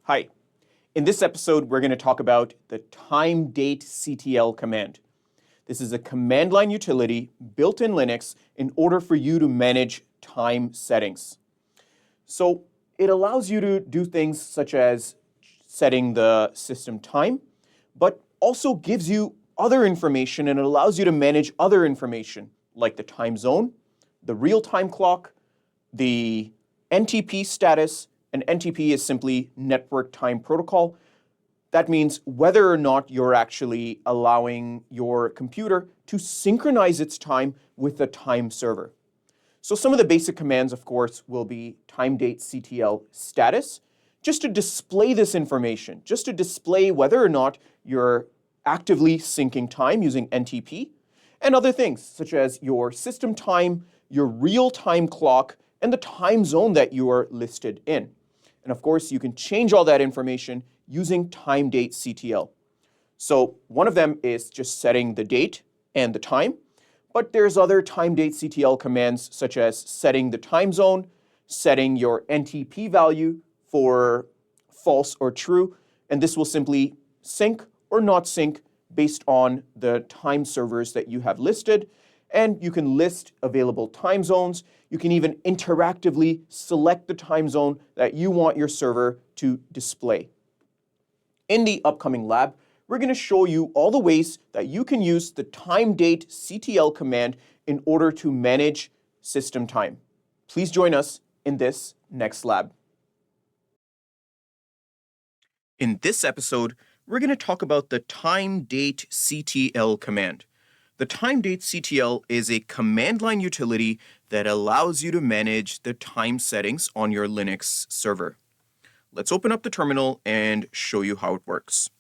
Hi. In this episode, we're going to talk about the Timedatectl command. This is a command line utility built in Linux in order for you to manage time settings. So it allows you to do things such as setting the system time, but also gives you other information and it allows you to manage other information like the time zone, the real-time clock, the NTP status, and NTP is simply Network Time Protocol. That means whether or not you're actually allowing your computer to synchronize its time with the time server. So some of the basic commands, of course, will be Timedatectl status, just to display this information, just to display whether or not you're actively syncing time using NTP, and other things such as your system time, your real-time clock, and the time zone that you are listed in. And of course, you can change all that information using Timedatectl. So one of them is just setting the date and the time, but there's other Timedatectl commands such as setting the time zone, setting your NTP value for false or true, and this will simply sync or not sync based on the time servers that you have listed. And you can list available time zones. You can even interactively select the time zone that you want your server to display. In the upcoming lab, we're going to show you all the ways that you can use the Timedatectl command in order to manage system time. Please join us in this next lab. In this episode, we're going to talk about the Timedatectl command. The Timedatectl is a command line utility that allows you to manage the time settings on your Linux server. Let's open up the terminal and show you how it works.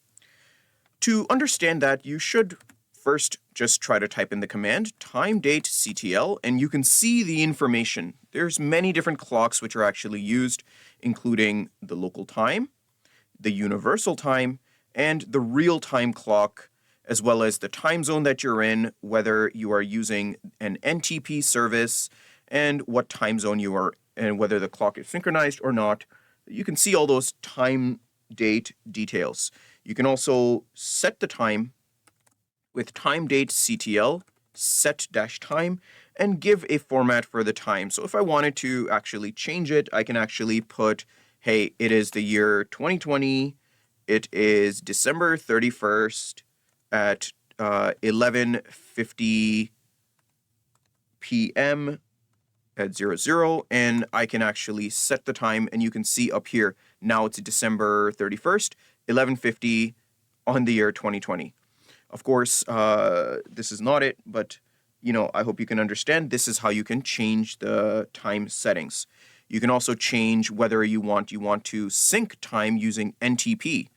To understand that, you should first just try to type in the command Timedatectl, and you can see the information. There's many different clocks which are actually used, including the local time, the universal time, and the real-time clock, as well as the time zone that you're in, whether you are using an NTP service, and what time zone you are, and whether the clock is synchronized or not. You can see all those time date details. You can also set the time with Timedatectl set-time and give a format for the time. So if I wanted to actually change it, I can actually put, hey, it is the year 2020, it is December 31st, at 11:50 p.m. at 00, and I can actually set the time, and you can see up here, now it's December 31st, 11:50 on the year 2020. Of course, this is not it, but I hope you can understand this is how you can change the time settings. You can also change whether you want to sync time using NTP.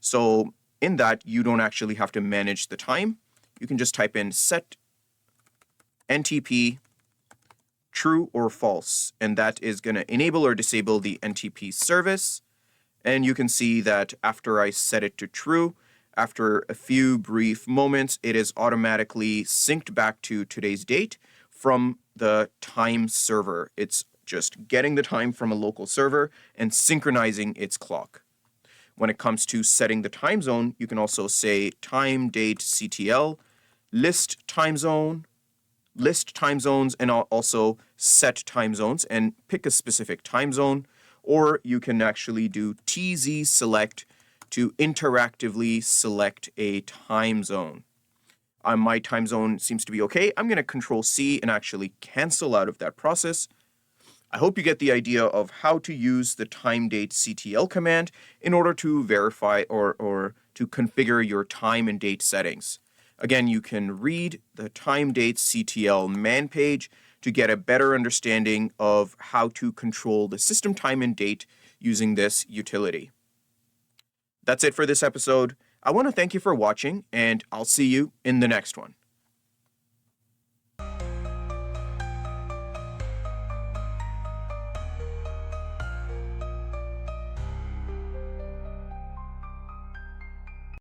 So in that, you don't actually have to manage the time. You can just type in set NTP true or false, and that is going to enable or disable the NTP service. And you can see that after I set it to true, after a few brief moments, it is automatically synced back to today's date from the time server. It's just getting the time from a local server and synchronizing its clock. When it comes to setting the time zone, you can also say Timedatectl list time zones, and also set time zones and pick a specific time zone. Or you can actually do TZ select to interactively select a time zone. My time zone seems to be okay. I'm going to Control C and actually cancel out of that process. I hope you get the idea of how to use the Timedatectl command in order to verify or to configure your time and date settings. Again, you can read the Timedatectl man page to get a better understanding of how to control the system time and date using this utility. That's it for this episode. I want to thank you for watching, and I'll see you in the next one.